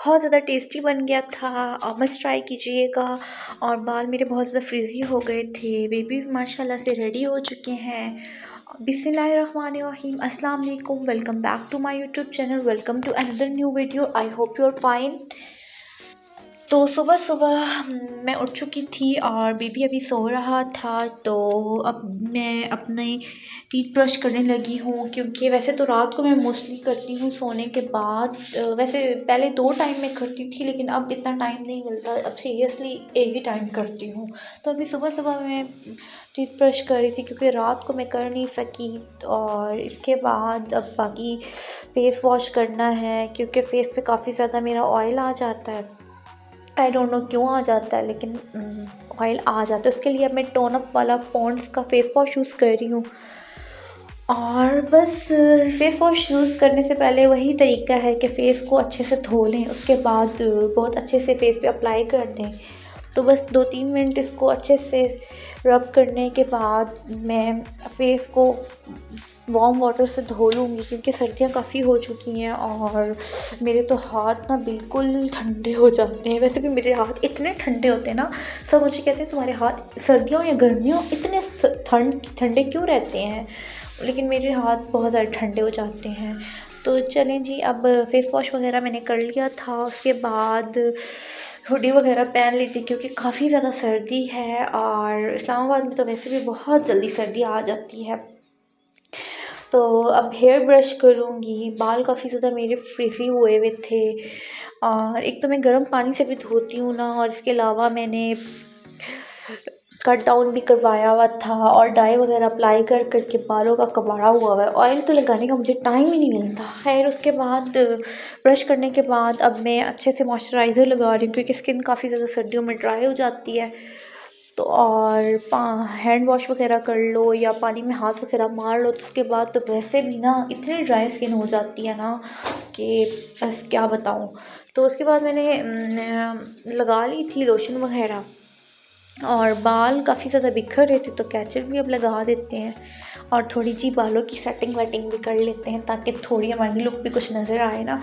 बहुत ज़्यादा टेस्टी बन गया था। मस्ट ट्राई कीजिएगा। और बाल मेरे बहुत ज़्यादा फ्रिज़ी हो गए थे। बेबी भी माशाल्लाह से रेडी हो चुके हैं। बिस्मिल्लाहिर्रहमानिर्रहीम, अस्सलाम वालेकुम। Welcome back to my YouTube channel. Welcome to another new video. I hope you are fine. तो सुबह सुबह मैं उठ चुकी थी और बेबी अभी सो रहा था। तो अब मैं अपने टीथ ब्रश करने लगी हूँ, क्योंकि वैसे तो रात को मैं मोस्टली करती हूँ सोने के बाद। वैसे पहले 2 टाइम में करती थी, लेकिन अब इतना टाइम नहीं मिलता। अब सीरियसली एक ही टाइम करती हूँ। तो अभी सुबह सुबह मैं टीथ ब्रश कर रही थी, क्योंकि रात को मैं कर नहीं सकी। और इसके बाद अब बाकी फ़ेस वॉश करना है, क्योंकि फ़ेस पे काफ़ी ज़्यादा मेरा ऑयल आ जाता है। आई डोंट नो क्यों आ जाता है, लेकिन ऑयल आ जाता है। उसके लिए अब मैं टोन अप वाला पॉन्ड्स का फ़ेस वॉश यूज़ कर रही हूँ। और बस फ़ेस वॉश यूज़ करने से पहले वही तरीका है कि फ़ेस को अच्छे से धो लें, उसके बाद बहुत अच्छे से फ़ेस पे अप्लाई कर दें। तो बस 2-3 मिनट इसको अच्छे से रब करने के बाद मैं फ़ेस को वार्म वाटर से धो लूँगी, क्योंकि सर्दियाँ काफ़ी हो चुकी हैं और मेरे तो हाथ ना बिल्कुल ठंडे हो जाते हैं। वैसे भी मेरे हाथ इतने ठंडे होते हैं ना, सब मुझे कहते हैं तुम्हारे हाथ सर्दियों या गर्मियों इतने ठंडे क्यों रहते हैं, लेकिन मेरे हाथ बहुत ज़्यादा ठंडे हो जाते हैं। तो चलें जी, अब फ़ेस वॉश वगैरह मैंने कर लिया था। उसके बाद हुडी वगैरह पहन ली थी, क्योंकि काफ़ी ज़्यादा सर्दी है और इस्लामाबाद में तो वैसे भी बहुत जल्दी सर्दी आ जाती है। तो अब हेयर ब्रश करूँगी। बाल काफ़ी ज़्यादा मेरे फ्रिज़ी हुए थे। और एक तो मैं गर्म पानी से भी धोती हूँ ना, और इसके अलावा मैंने कट डाउन भी करवाया हुआ था और डाई वगैरह अप्लाई कर कर के बालों का कबाड़ा हुआ है। ऑयल तो लगाने का मुझे टाइम ही नहीं मिलता। खैर, उसके बाद ब्रश करने के बाद अब मैं अच्छे से मॉइस्चराइज़र लगा रही हूँ, क्योंकि स्किन काफ़ी ज़्यादा सर्दियों में ड्राई हो जाती है। तो और हैंड वॉश वगैरह कर लो या पानी में हाथ वगैरह मार लो, तो उसके बाद तो वैसे भी ना इतनी ड्राई स्किन हो जाती है ना कि बस क्या बताऊँ। तो उसके बाद मैंने लगा ली थी लोशन वगैरह, और बाल काफ़ी ज़्यादा बिखर रहे थे, तो कैचर भी अब लगा देते हैं और थोड़ी सी बालों की सेटिंग वेटिंग भी कर लेते हैं, ताकि थोड़ी हमारी लुक भी कुछ नज़र आए ना।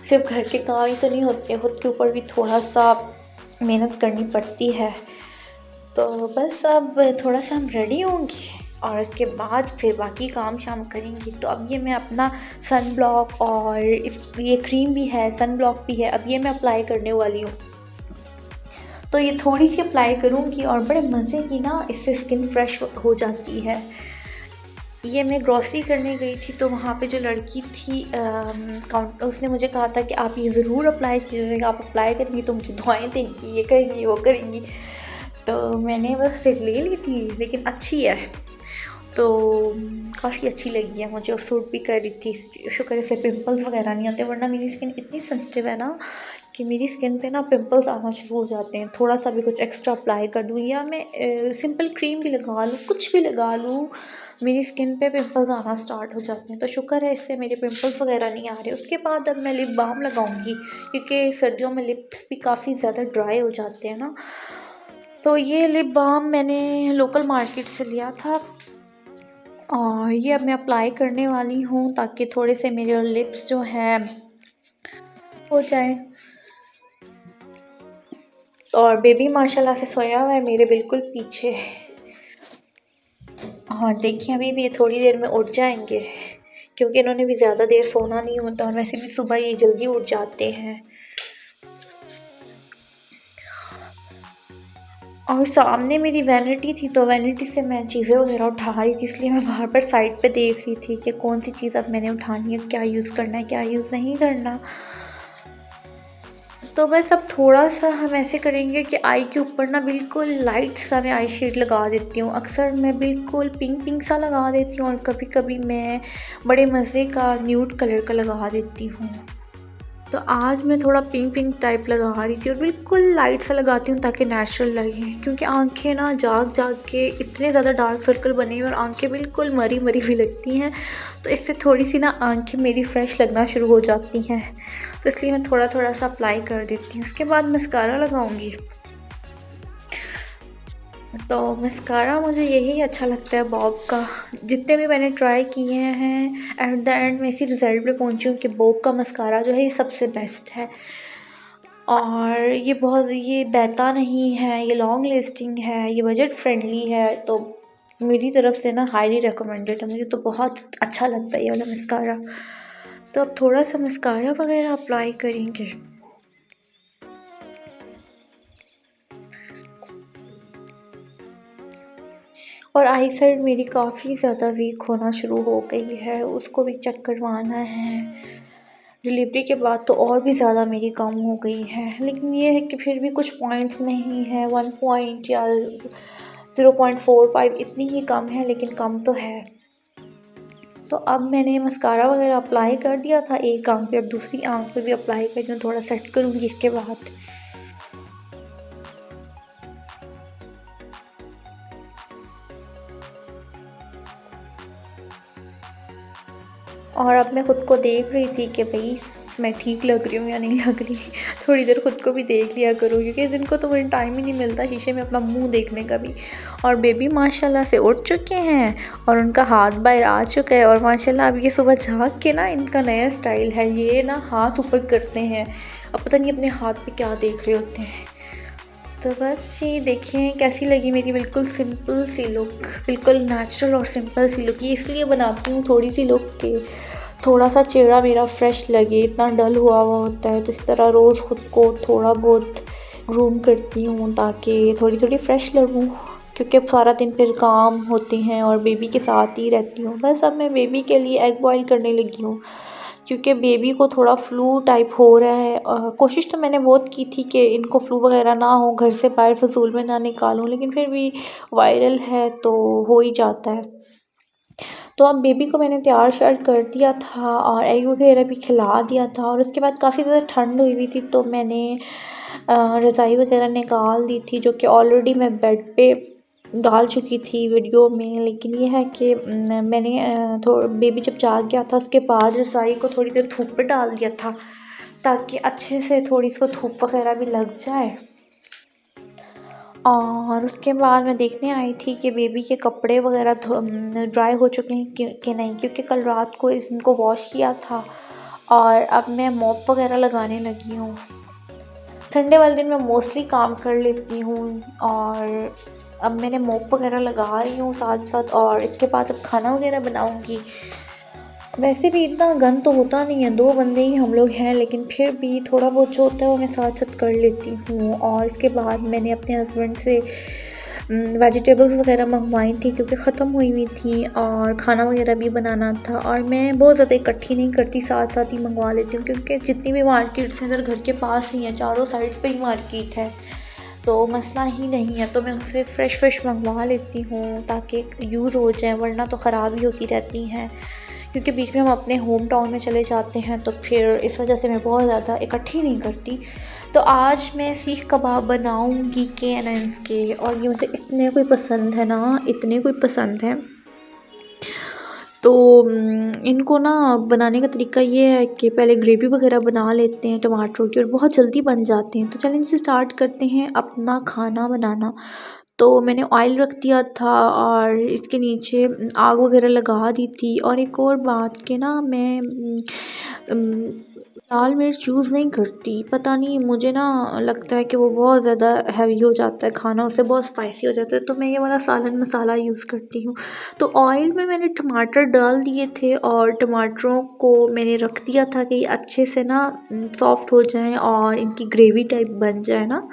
सिर्फ घर के काम ही तो नहीं होते, खुद के ऊपर भी थोड़ा सा मेहनत करनी पड़ती है। तो बस अब थोड़ा सा हम रेडी होंगी और उसके बाद फिर बाकी काम शाम करेंगी। तो अब ये मैं अपना सन ब्लॉक और ये क्रीम भी है, सन ब्लॉक भी है, अब ये मैं अप्लाई करने वाली हूँ। तो ये थोड़ी सी अप्लाई करूँगी और बड़े मज़े की ना इससे स्किन फ्रेश हो जाती है। ये मैं ग्रॉसरी करने गई थी, तो वहाँ पे जो लड़की थी उसने मुझे कहा था कि आप ये ज़रूर अप्लाई कीजिएगा, आप अप्लाई करेंगी तो मुझे दुआएं देंगी, ये करेंगी वो करेंगी। तो मैंने बस फिर ले ली थी, लेकिन अच्छी है, तो काफ़ी अच्छी लगी है मुझे और सूट भी कर रही थी। शुक्र है से पिंपल्स वगैरह नहीं होते, वरना मेरी स्किन इतनी सेंसिटिव है ना कि मेरी स्किन पे ना पिंपल्स आना शुरू हो जाते हैं। थोड़ा सा भी कुछ एक्स्ट्रा अप्लाई कर दूँ या मैं सिंपल क्रीम भी लगा लूँ, कुछ भी लगा लूँ, मेरी स्किन पे पिंपल्स आना स्टार्ट हो जाते हैं। तो शुक्र है इससे मेरे पिंपल्स वगैरह नहीं आ रहे। उसके बाद अब मैं लिप बाम लगाऊंगी, क्योंकि सर्दियों में लिप्स भी काफ़ी ज़्यादा ड्राई हो जाते हैं ना। तो ये लिप बाम मैंने लोकल मार्केट से लिया था और ये अब मैं अप्लाई करने वाली हूँ, ताकि थोड़े से मेरे लिप्स जो हैं हो जाए। और बेबी माशाल्लाह से सोया हुआ है मेरे बिल्कुल पीछे, और देखिए अभी भी ये थोड़ी देर में उठ जाएंगे, क्योंकि इन्होंने भी ज़्यादा देर सोना नहीं होता और वैसे भी सुबह ये जल्दी उठ जाते हैं। और सामने मेरी वैनिटी थी, तो वैनिटी से मैं चीज़ें वगैरह उठा रही थी, इसलिए मैं बाहर पर साइड पे देख रही थी कि कौन सी चीज़ अब मैंने उठानी है, क्या यूज़ करना है, क्या यूज़ नहीं करना। तो बस अब थोड़ा सा हम ऐसे करेंगे कि आई के ऊपर ना बिल्कुल लाइट सा मैं आई शेड लगा देती हूँ। अक्सर मैं बिल्कुल पिंक पिंक सा लगा देती हूँ और कभी कभी मैं बड़े मज़े का न्यूड कलर का लगा देती हूँ। तो आज मैं थोड़ा पिंक पिंक टाइप लगा रही थी और बिल्कुल लाइट सा लगाती हूँ, ताकि नेचुरल लगे, क्योंकि आंखें ना जाग जाग के इतने ज़्यादा डार्क सर्कल बने हुए और आंखें बिल्कुल मरी मरी हुई लगती हैं। तो इससे थोड़ी सी ना आंखें मेरी फ्रेश लगना शुरू हो जाती हैं, तो इसलिए मैं थोड़ा थोड़ा सा अप्लाई कर देती हूँ। उसके बाद मस्कारा लगाऊंगी। तो मस्कारा मुझे यही अच्छा लगता है बॉब का। जितने भी मैंने ट्राई किए हैं, एट द एंड मैं इसी रिज़ल्ट पे पहुंची हूँ कि बॉब का मस्कारा जो है ये सबसे बेस्ट है। और ये बहता नहीं है, ये लॉन्ग लास्टिंग है, ये बजट फ्रेंडली है। तो मेरी तरफ से ना हाईली रिकमेंडेड है, मुझे तो बहुत अच्छा लगता है ये वाला मस्कारा। तो अब थोड़ा सा मस्कारा वगैरह अप्लाई करेंगे। और आई साइड मेरी काफ़ी ज़्यादा वीक होना शुरू हो गई है, उसको भी चेक करवाना है। डिलीवरी के बाद तो और भी ज़्यादा मेरी कम हो गई है, लेकिन ये है कि फिर भी कुछ पॉइंट्स में ही है, 1 पॉइंट या 0.45 इतनी ही कम है, लेकिन कम तो है। तो अब मैंने मस्कारा वगैरह अप्लाई कर दिया था एक आंख पे, अब दूसरी आंख पे भी अप्लाई कर रही हूँ, थोड़ा सेट करूँगी इसके बाद। और अब मैं ख़ुद को देख रही थी कि भाई मैं ठीक लग रही हूँ या नहीं लग रही। थोड़ी देर ख़ुद को भी देख लिया करूँ, क्योंकि इस दिन को तो मुझे टाइम ही नहीं मिलता शीशे में अपना मुंह देखने का भी। और बेबी माशाल्लाह से उठ चुके हैं और उनका हाथ बाहर आ चुका है। और माशाल्लाह अब ये सुबह झाँक के ना, इनका नया स्टाइल है, ये ना हाथ ऊपर करते हैं। अब पता नहीं अपने हाथ पे क्या देख रहे होते हैं। तो बस ये देखें कैसी लगी मेरी बिल्कुल सिंपल सी लुक, बिल्कुल नेचुरल और सिंपल सी लुक। ये इसलिए बनाती हूँ थोड़ी सी लुक के थोड़ा सा चेहरा मेरा फ्रेश लगे, इतना डल हुआ होता है। तो इस तरह रोज़ ख़ुद को थोड़ा बहुत ग्रूम करती हूँ ताकि थोड़ी थोड़ी फ्रेश लगूँ, क्योंकि अब सारा दिन फिर काम होते हैं और बेबी के साथ ही रहती हूँ। बस अब मैं बेबी के लिए एग बॉयल करने लगी हूँ, क्योंकि बेबी को थोड़ा फ्लू टाइप हो रहा है। कोशिश तो मैंने बहुत की थी कि इनको फ्लू वगैरह ना हो, घर से बाहर फजूल में ना निकालूं, लेकिन फिर भी वायरल है तो हो ही जाता है। तो अब बेबी को मैंने तैयार श्यार कर दिया था और एग वगैरह भी खिला दिया था। और उसके बाद काफ़ी ज़्यादा ठंड हुई थी, तो मैंने रज़ाई वगैरह निकाल दी थी, जो कि ऑलरेडी मैं बेड पे डाल चुकी थी वीडियो में। लेकिन ये है कि मैंने बेबी जब जाग गया था उसके बाद रज़ाई को थोड़ी देर धूप पे डाल दिया था, ताकि अच्छे से थोड़ी इसको धूप वगैरह भी लग जाए। और उसके बाद मैं देखने आई थी कि बेबी के कपड़े वगैरह ड्राई हो चुके हैं कि नहीं, क्योंकि कल रात को इनको वॉश किया था। और अब मैं मॉप वगैरह लगाने लगी हूँ। संडे वाले दिन मैं मोस्टली काम कर लेती हूँ, और अब मैंने मॉप वगैरह लगा रही हूँ साथ साथ। और इसके बाद अब खाना वगैरह बनाऊँगी। वैसे भी इतना गंद तो होता नहीं है, 2 बंदे ही हम लोग हैं, लेकिन फिर भी थोड़ा बहुत जो होता है वो मैं साथ साथ कर लेती हूँ। और इसके बाद मैंने अपने हस्बैंड से वेजिटेबल्स वगैरह मंगवाई थी, क्योंकि ख़त्म हुई थी, और खाना वगैरह भी बनाना था। और मैं बहुत ज़्यादा इकट्ठी नहीं करती, साथ साथ ही मंगवा लेती हूँ, क्योंकि जितनी भी मार्केट्स हैं इधर घर के पास ही हैं, चारों साइड्स पे ही मार्केट है, तो मसला ही नहीं है। तो मैं उनसे फ़्रेश मंगवा लेती हूँ ताकि यूज़ हो जाए, वरना तो ख़राब ही होती रहती हैं, क्योंकि बीच में हम अपने होम टाउन में चले जाते हैं, तो फिर इस वजह से मैं बहुत ज़्यादा इकट्ठी नहीं करती। तो आज मैं सीख कबाब बनाऊंगी KNN's के, और ये मुझे इतने कोई पसंद है ना, इतने कोई पसंद है। तो इनको ना बनाने का तरीका ये है कि पहले ग्रेवी वगैरह बना लेते हैं टमाटरों की, और बहुत जल्दी बन जाते हैं। तो चलें इनसे स्टार्ट करते हैं अपना खाना बनाना। तो मैंने ऑयल रख दिया था और इसके नीचे आग वगैरह लगा दी थी। और एक और बात कि ना, मैं लाल मिर्च यूज़ नहीं करती, पता नहीं मुझे ना लगता है कि वो बहुत ज़्यादा हैवी हो जाता है खाना, उससे बहुत स्पाइसी हो जाता है। तो मैं ये वाला सालन मसाला यूज़ करती हूँ। तो ऑयल में मैंने टमाटर डाल दिए थे, और टमाटरों को मैंने रख दिया था कि अच्छे से ना सॉफ़्ट हो जाएं और इनकी ग्रेवी टाइप बन जाए ना।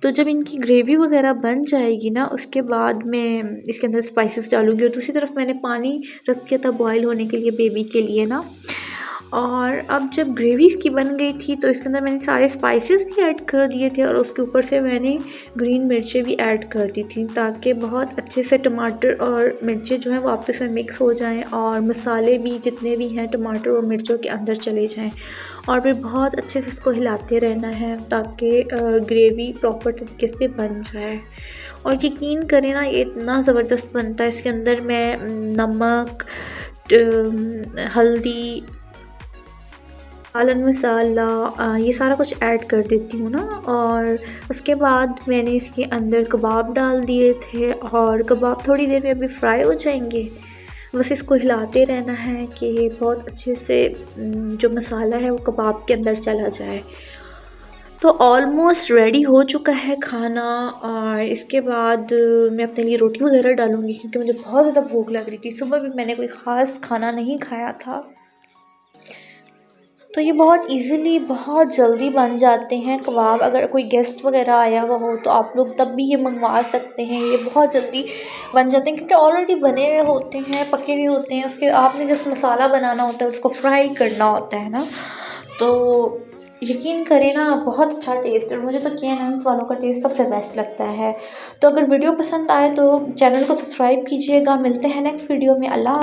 तो जब इनकी ग्रेवी वगैरह बन जाएगी ना, उसके बाद मैं इसके अंदर स्पाइसेस डालूँगी। और दूसरी तरफ मैंने पानी रख दिया था बॉयल होने के लिए बेबी के लिए ना। और अब जब ग्रेवी इसकी बन गई थी, तो इसके अंदर मैंने सारे स्पाइसेस भी ऐड कर दिए थे, और उसके ऊपर से मैंने ग्रीन मिर्चें भी ऐड कर दी थी, ताकि बहुत अच्छे से टमाटर और मिर्चें जो हैं वो आपस में मिक्स हो जाएं, और मसाले भी जितने भी हैं टमाटर और मिर्चों के अंदर चले जाएं। और फिर बहुत अच्छे से इसको हिलाते रहना है, ताकि ग्रेवी प्रॉपर तरीके से बन जाए। और यकीन करें ना, ये इतना ज़बरदस्त बनता है। इसके अंदर मैं नमक, हल्दी, सालन मसाला, ये सारा कुछ ऐड कर देती हूँ ना। और उसके बाद मैंने इसके अंदर कबाब डाल दिए थे, और कबाब थोड़ी देर में अभी फ्राई हो जाएंगे। बस इसको हिलाते रहना है कि ये बहुत अच्छे से जो मसाला है वो कबाब के अंदर चला जाए। तो ऑलमोस्ट रेडी हो चुका है खाना और इसके बाद मैं अपने लिए रोटी वगैरह डालूँगी क्योंकि मुझे बहुत ज़्यादा भूख लग रही थी। सुबह भी मैंने कोई ख़ास खाना नहीं खाया था। तो ये बहुत इजीली बहुत जल्दी बन जाते हैं कबाब। अगर कोई गेस्ट वगैरह आया हुआ हो तो आप लोग तब भी ये मंगवा सकते हैं। ये बहुत जल्दी बन जाते हैं क्योंकि ऑलरेडी बने हुए होते हैं, पके हुए होते हैं। उसके आपने जस्ट मसाला बनाना होता है, उसको फ्राई करना होता है ना। तो यकीन करें ना, बहुत अच्छा टेस्ट है। मुझे तो K&N वालों का टेस्ट सबसे बेस्ट लगता है। तो अगर वीडियो पसंद आए तो चैनल को सब्सक्राइब कीजिएगा। मिलते हैं नेक्स्ट वीडियो में। अल्लाह।